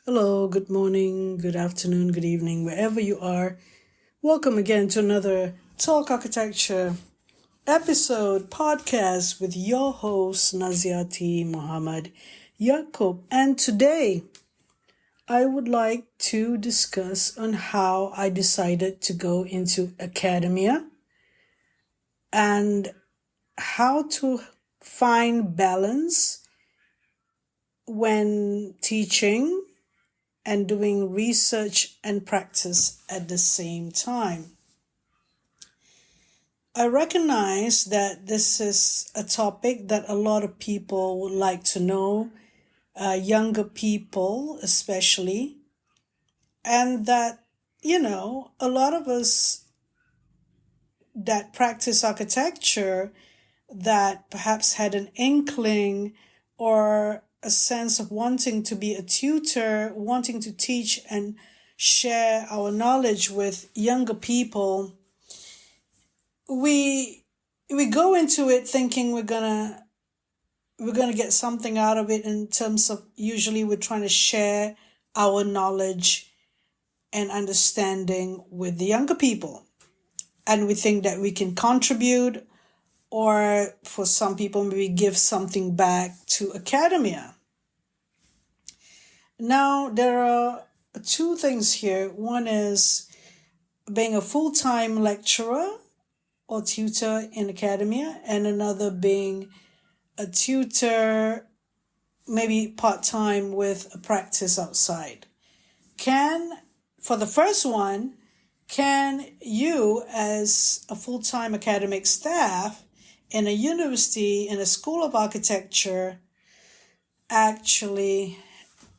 Hello, good morning, good afternoon, good evening, wherever you are. Welcome again to another Talk Architecture episode podcast with your host, Naziaty Mohd Yaacob. And today, I would like to discuss on how I decided to go into academia and how to find balance when teaching and doing research and practice at the same time. I recognize that this is a topic that a lot of people would like to know, younger people especially, and that, a lot of us that practice architecture that perhaps had an inkling or a sense of wanting to be a tutor, wanting to teach and share our knowledge with younger people, we go into it thinking we're gonna get something out of it in terms of usually we're trying to share our knowledge and understanding with the younger people. And we think that we can contribute, or for some people, maybe give something back to academia. Now, there are two things here. One is being a full-time lecturer or tutor in academia, and another being a tutor, maybe part-time with a practice outside. For the first one, can you as a full-time academic staff in a university, in a school of architecture, actually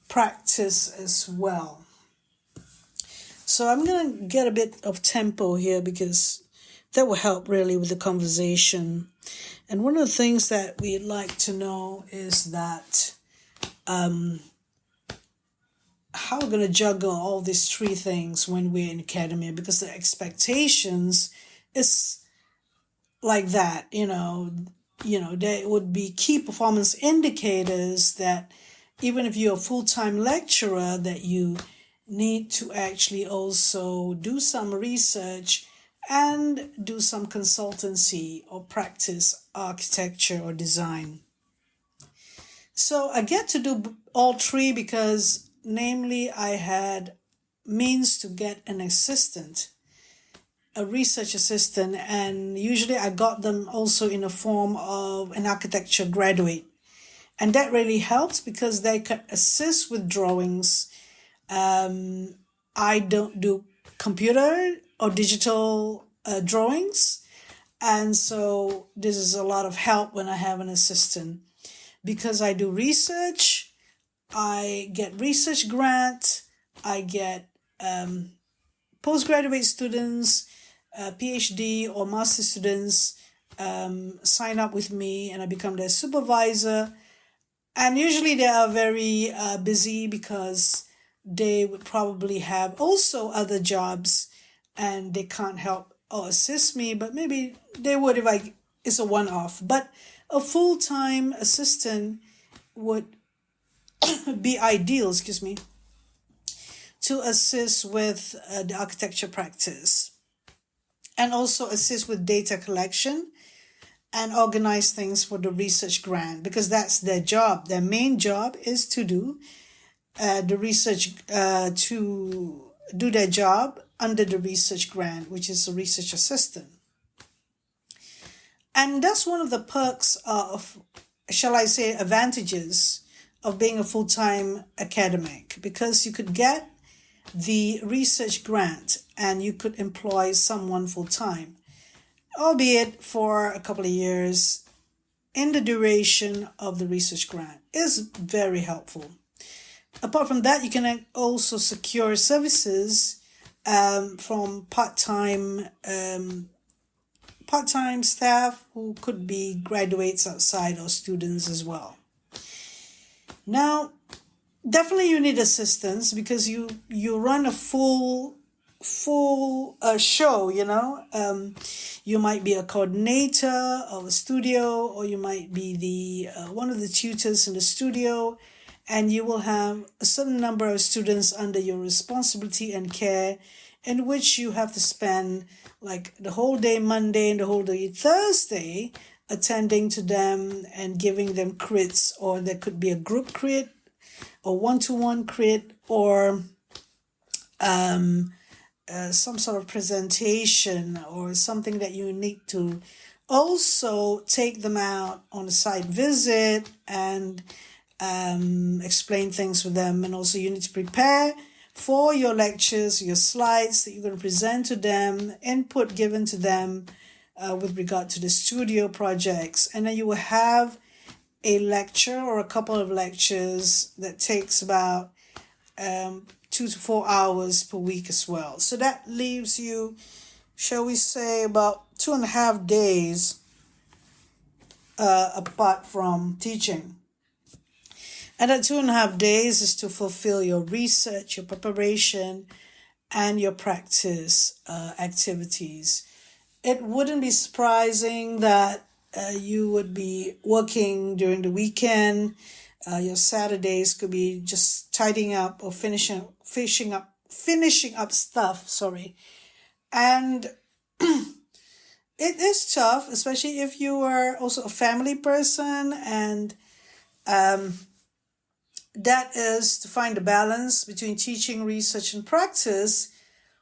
practice as well? So I'm going to get a bit of tempo here because that will help really with the conversation. And one of the things that we'd like to know is that how we're going to juggle all these three things when we're in academia, because the expectations is like that, there would be key performance indicators that even if you're a full-time lecturer, that you need to actually also do some research and do some consultancy or practice architecture or design. So I get to do all three because namely I had means to get an assistant, a research assistant, and usually I got them also in the form of an architecture graduate. And that really helps because they could assist with drawings. I don't do computer or digital drawings. And so this is a lot of help when I have an assistant. Because I do research, I get research grant, I get postgraduate students, PhD or master students sign up with me and I become their supervisor. And usually they are very busy because they would probably have also other jobs and they can't help or assist me, but maybe they would if it's a one-off. But a full-time assistant would be ideal, to assist with the architecture practice and also assist with data collection and organize things for the research grant, because that's their job. Their main job is to do the research, to do their job under the research grant, which is a research assistant. And that's one of the perks of, shall I say, advantages of being a full-time academic, because you could get the research grant and you could employ someone full-time, albeit for a couple of years in the duration of the research grant. Is very helpful. Apart from that, you can also secure services from part-time staff who could be graduates outside or students as well. Now, definitely you need assistance because you run a full show, you might be a coordinator of a studio, or you might be the one of the tutors in the studio, and you will have a certain number of students under your responsibility and care, in which you have to spend like the whole day Monday and the whole day Thursday attending to them and giving them crits, or there could be a group crit or one-to-one crit, or some sort of presentation or something that you need to also take them out on a site visit and explain things with them. And also you need to prepare for your lectures, your slides that you're going to present to them, input given to them with regard to the studio projects. And then you will have a lecture or a couple of lectures that takes about 2 to 4 hours per week as well. So that leaves you, shall we say, about 2.5 days apart from teaching. And that 2.5 days is to fulfill your research, your preparation, and your practice activities. It wouldn't be surprising that you would be working during the weekend. Your Saturdays could be just tidying up or finishing up stuff. And it is tough, especially if you are also a family person, and that is to find a balance between teaching, research, and practice.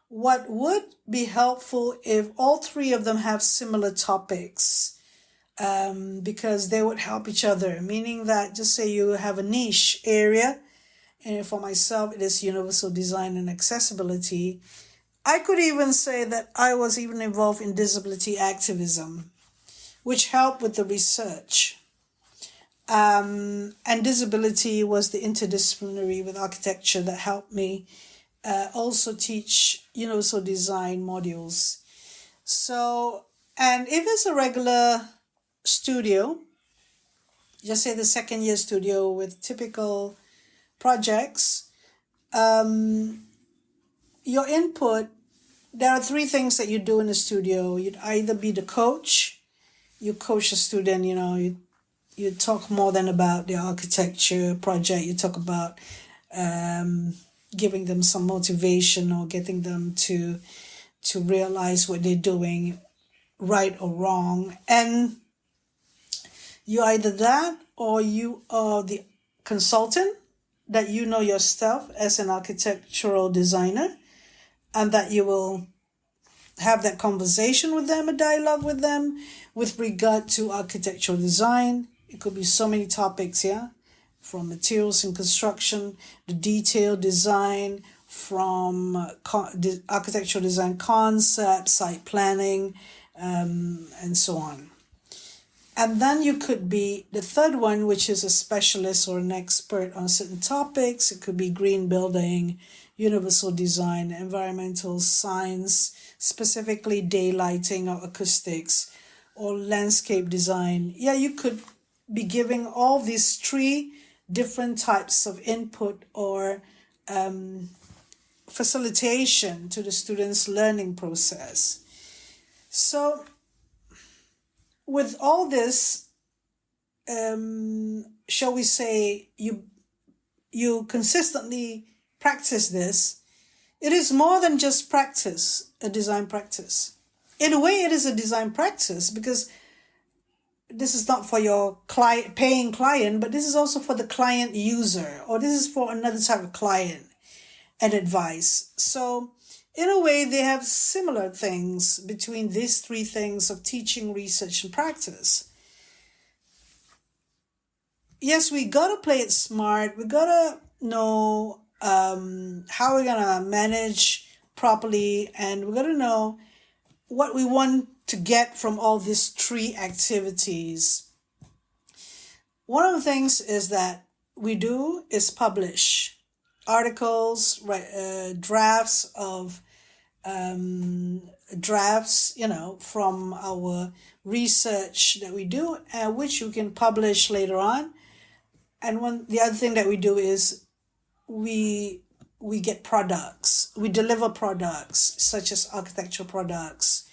What would be helpful if all three of them have similar topics, because they would help each other, meaning that just say you have a niche area, and for myself, it is universal design and accessibility. I could even say that I was even involved in disability activism, which helped with the research. And disability was the interdisciplinary with architecture that helped me also teach universal design modules. So, and if it's a regular studio, just say the second year studio with typical projects, your input, there are 3 things that you do in the studio. You'd either be the coach, you coach a student, you talk more than about the architecture project, you talk about giving them some motivation or getting them to realize what they're doing, right or wrong. And you either that, or you are the consultant, that you know your stuff as an architectural designer, and that you will have that conversation with them, a dialogue with them with regard to architectural design. It could be so many topics, from materials and construction, the detailed design, from architectural design concept, site planning, and so on. And then you could be the third one, which is a specialist or an expert on certain topics. It could be green building, universal design, environmental science, specifically daylighting or acoustics, or landscape design. You could be giving all these 3 different types of input or facilitation to the students' learning process. So with all this, shall we say, you consistently practice this, it is more than just practice, a design practice. In a way, it is a design practice, because this is not for your paying client, but this is also for the client user, or this is for another type of client and advice. So in a way, they have similar things between these 3 things of teaching, research, and practice. Yes, we got to play it smart. We got to know how we're going to manage properly, and we're going to know what we want to get from all these 3 activities. One of the things is that we do is publish articles, drafts of from our research that we do, which you can publish later on. And the other thing that we do is we get products. We deliver products such as architectural products,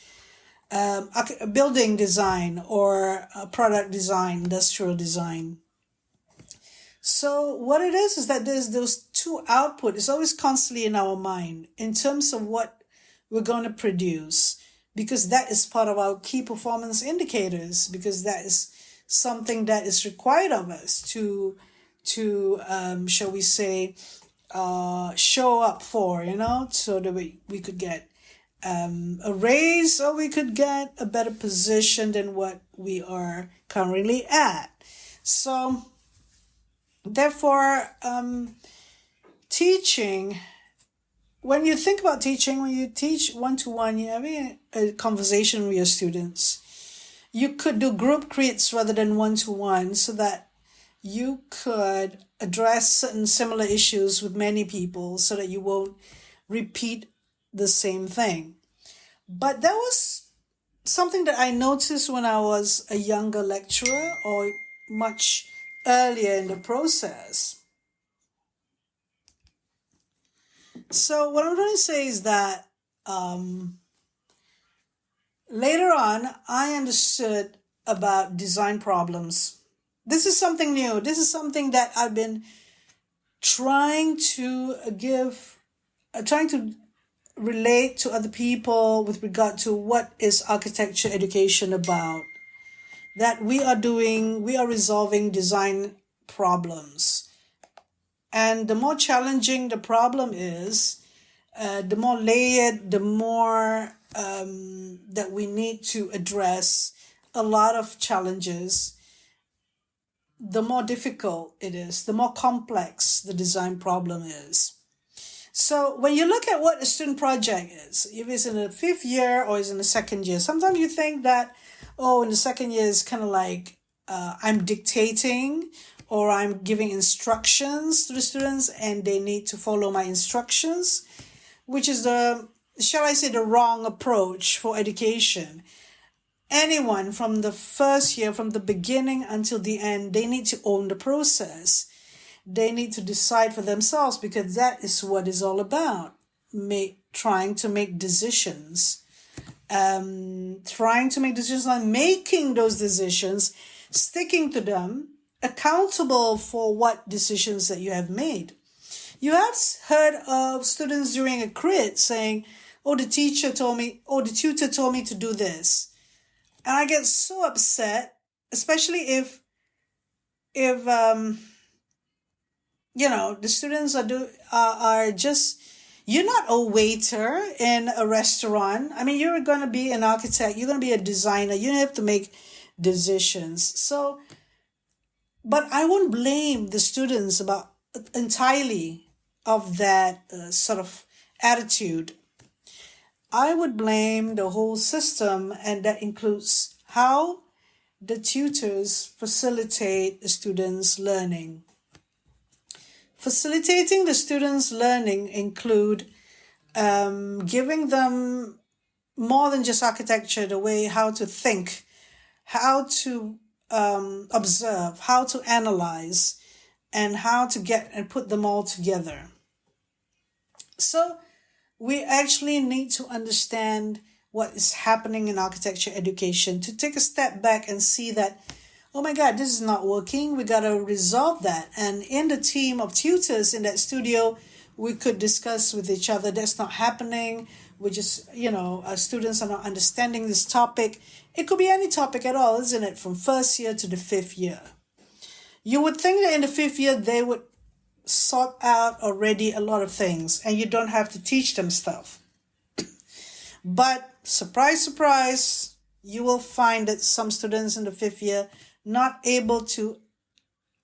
building design, or product design, industrial design. So what it is that there's those two output. It's always constantly in our mind in terms of what we're going to produce, because that is part of our key performance indicators, because that is something that is required of us to shall we say, show up for, so that we could get a raise, or we could get a better position than what we are currently at. So therefore, teaching, when you think about teaching, when you teach one-to-one, you're having a conversation with your students. You could do group creates rather than one-to-one, so that you could address certain similar issues with many people, so that you won't repeat the same thing. But that was something that I noticed when I was a younger lecturer, or much earlier in the process. So what I'm trying to say is that later on, I understood about design problems. This is something new. This is something that I've been trying to relate to other people with regard to what is architecture education about. That we are resolving design problems. And the more challenging the problem is, the more layered, the more that we need to address a lot of challenges, the more difficult it is, the more complex the design problem is. So when you look at what a student project is, if it's in the 5th year or it's in the 2nd year, sometimes you think that, in the 2nd year is kind of like I'm dictating, or I'm giving instructions to the students and they need to follow my instructions, which is the wrong approach for education. Anyone from the 1st year, from the beginning until the end, they need to own the process. They need to decide for themselves, because that is what it's all about. Trying to make decisions. Trying to make decisions and making those decisions, sticking to them, accountable for what decisions that you have made. You have heard of students during a crit saying, the teacher told me, the tutor told me to do this. And I get so upset, especially if the students are just, you're not a waiter in a restaurant. I mean, you're going to be an architect, you're going to be a designer, you have to make decisions. So, but I won't blame the students about entirely of that sort of attitude. I would blame the whole system, and that includes how the tutors facilitate the students' learning. Facilitating the students' learning include giving them more than just architecture, the way how to think, how to observe, how to analyze, and how to get and put them all together. So we actually need to understand what is happening in architecture education, to take a step back and see that, oh my God, this is not working. We got to resolve that. And in the team of tutors in that studio, we could discuss with each other, that's not happening. We just, our students are not understanding this topic. It could be any topic at all, isn't it? From 1st year to the 5th year. You would think that in the 5th year, they would sort out already a lot of things and you don't have to teach them stuff. But surprise, surprise, you will find that some students in the 5th year not able to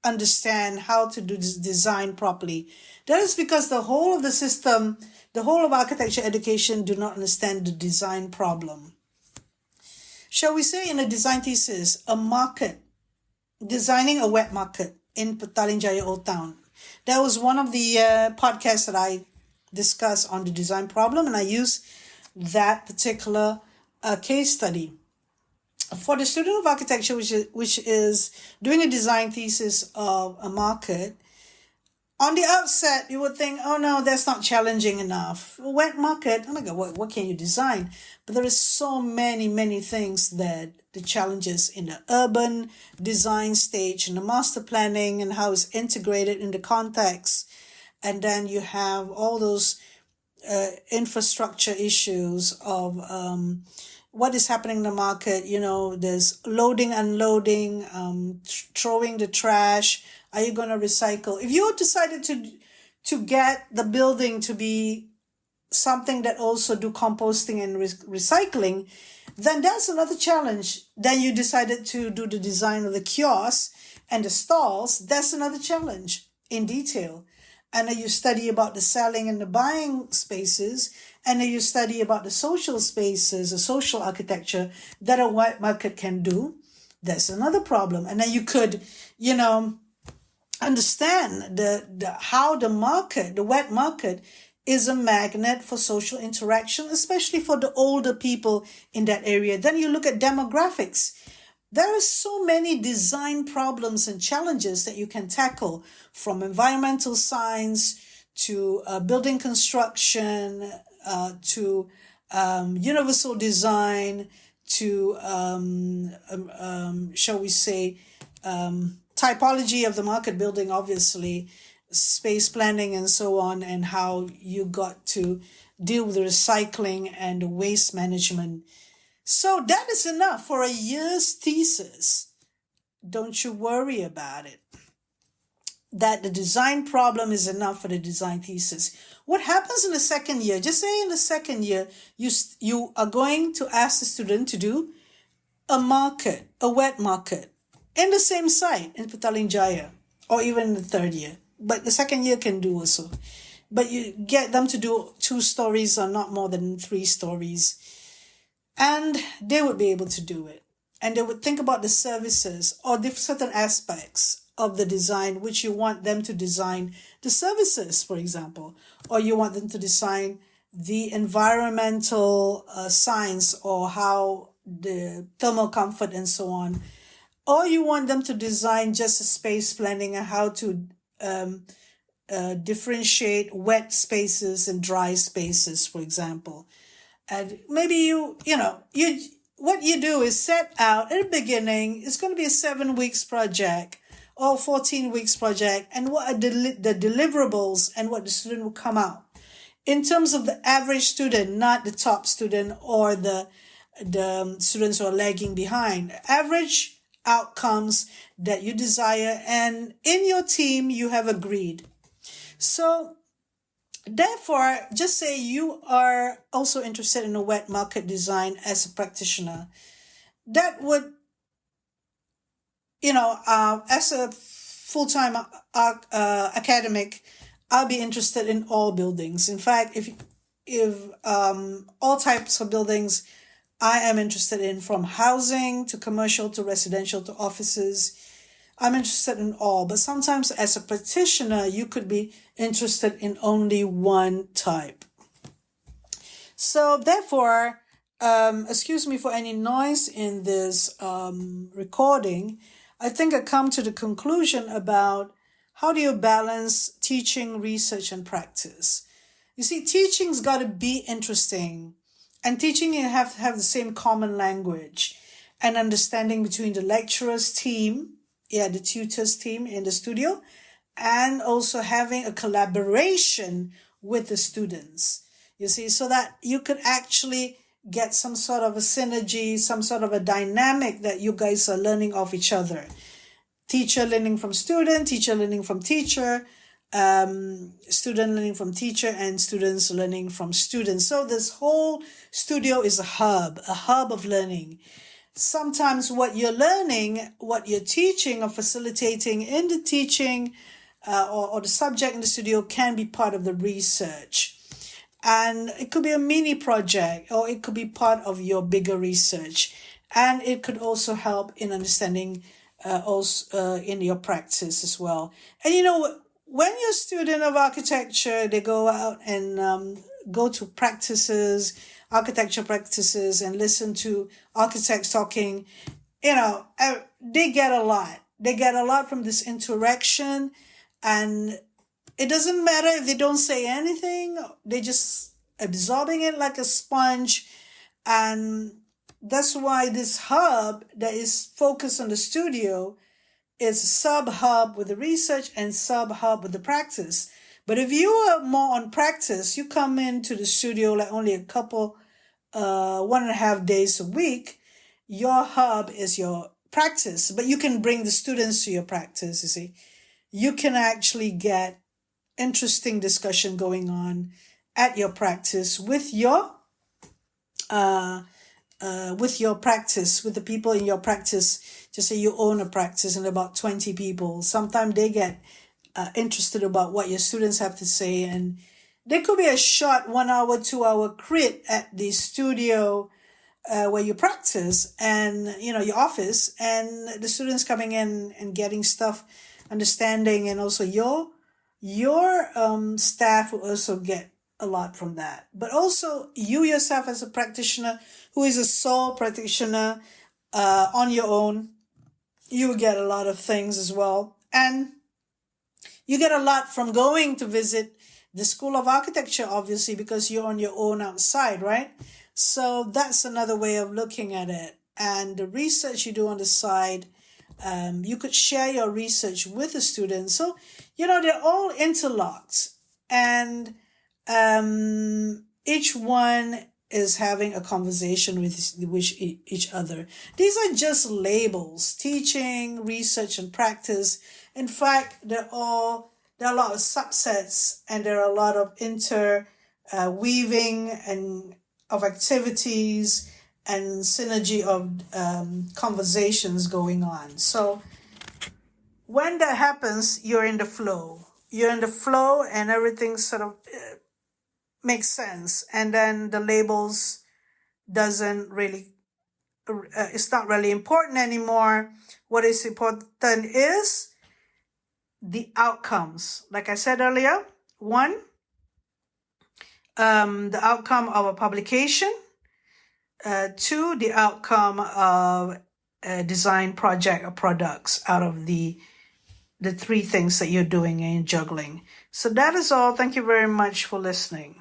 understand how to do this design properly. That is because the whole of the system, the whole of architecture education do not understand the design problem. Shall we say in a design thesis, a market, designing a wet market in Petaling Jaya Old Town. That was one of the podcasts that I discussed on the design problem, and I used that particular case study. For the student of architecture, which is doing a design thesis of a market, On the outset, you would think, oh no, that's not challenging enough. Wet market, oh my God, what can you design? But there is so many things that the challenges in the urban design stage, in the master planning and how it's integrated in the context. And then you have all those infrastructure issues of what is happening in the market. There's loading, unloading, throwing the trash. Are you going to recycle? If you decided to get the building to be something that also do composting and recycling, then that's another challenge. Then you decided to do the design of the kiosk and the stalls. That's another challenge in detail. And then you study about the selling and the buying spaces. And then you study about the social spaces, the social architecture that a white market can do. That's another problem. And then you could, understand how the wet market is a magnet for social interaction, especially for the older people in that area. Then you look at demographics. There are so many design problems and challenges that you can tackle, from environmental science to building construction, to universal design, to, shall we say, typology of the market building, obviously, space planning and so on, and how you got to deal with the recycling and the waste management. So that is enough for a year's thesis. Don't you worry about it. That the design problem is enough for the design thesis. What happens in the second year? Just say in the second year, you are going to ask the student to do a market, a wet market, in the same site in Petaling Jaya, or even in the third year. But the second year can do also. But you get them to do 2 stories or not more than 3 stories. And they would be able to do it. And they would think about the services or the certain aspects of the design which you want them to design. The services, for example. Or you want them to design the environmental science, or how the thermal comfort and so on. Or you want them to design just a space planning and how to differentiate wet spaces and dry spaces, for example. And maybe what you do is set out at the beginning, it's going to be a 7 weeks project or 14 weeks project, and what are the deliverables and what the student will come out. In terms of the average student, not the top student or the students who are lagging behind. Average outcomes that you desire and in your team you have agreed. So therefore, just say you are also interested in a wet market design as a practitioner. That would, as a full-time academic, I'll be interested in all buildings. In fact, if all types of buildings I am interested in, from housing to commercial to residential to offices, I'm interested in all. But sometimes as a practitioner, you could be interested in only one type. So therefore, excuse me for any noise in this recording. I think I come to the conclusion about how do you balance teaching, research, and practice. You see, teaching's got to be interesting. And teaching, you have to have the same common language and understanding between the lecturer's team, the tutor's team in the studio, and also having a collaboration with the students, you see, so that you could actually get some sort of a synergy, some sort of a dynamic that you guys are learning off each other. Teacher learning from student, teacher learning from teacher, student learning from teacher, and students learning from students. So this whole studio is a hub of learning. Sometimes what you're learning, what you're teaching or facilitating in the teaching or the subject in the studio can be part of the research. And it could be a mini project, or it could be part of your bigger research. And it could also help in understanding also in your practice as well. And when you're a student of architecture, they go out and go to architecture practices, and listen to architects talking, they get a lot. They get a lot from this interaction, and It doesn't matter if they don't say anything, they just absorbing it like a sponge. And that's why this hub that is focused on the studio is sub-hub with the research and sub-hub with the practice. But if you are more on practice, you come into the studio like only a couple, 1.5 days a week, your hub is your practice. But you can bring the students to your practice, you see. You can actually get interesting discussion going on at your practice with your practice, with the people in your practice. Just say you own a practice and about 20 people. Sometimes they get interested about what your students have to say, and there could be a short 1 hour, 2 hour crit at the studio where you practice, and your office, and the students coming in and getting stuff, understanding, and also your staff will also get a lot from that. But also you yourself as a practitioner who is a sole practitioner on your own, you will get a lot of things as well. And you get a lot from going to visit the School of Architecture, obviously, because you're on your own outside, right? So that's another way of looking at it. And the research you do on the side, you could share your research with the students. So, they're all interlocked. And each one is having a conversation with each other. These are just labels: teaching, research, and practice. In fact, there are a lot of subsets, and there are a lot of weaving and of activities and synergy of conversations going on. So when that happens, you're in the flow. You're in the flow, and everything sort of makes sense. And then the labels doesn't really, it's not really important anymore. What is important is the outcomes. Like I said earlier, one, the outcome of a publication. Two, the outcome of a design project or products out of the three things that you're doing and juggling. So that is all. Thank you very much for listening.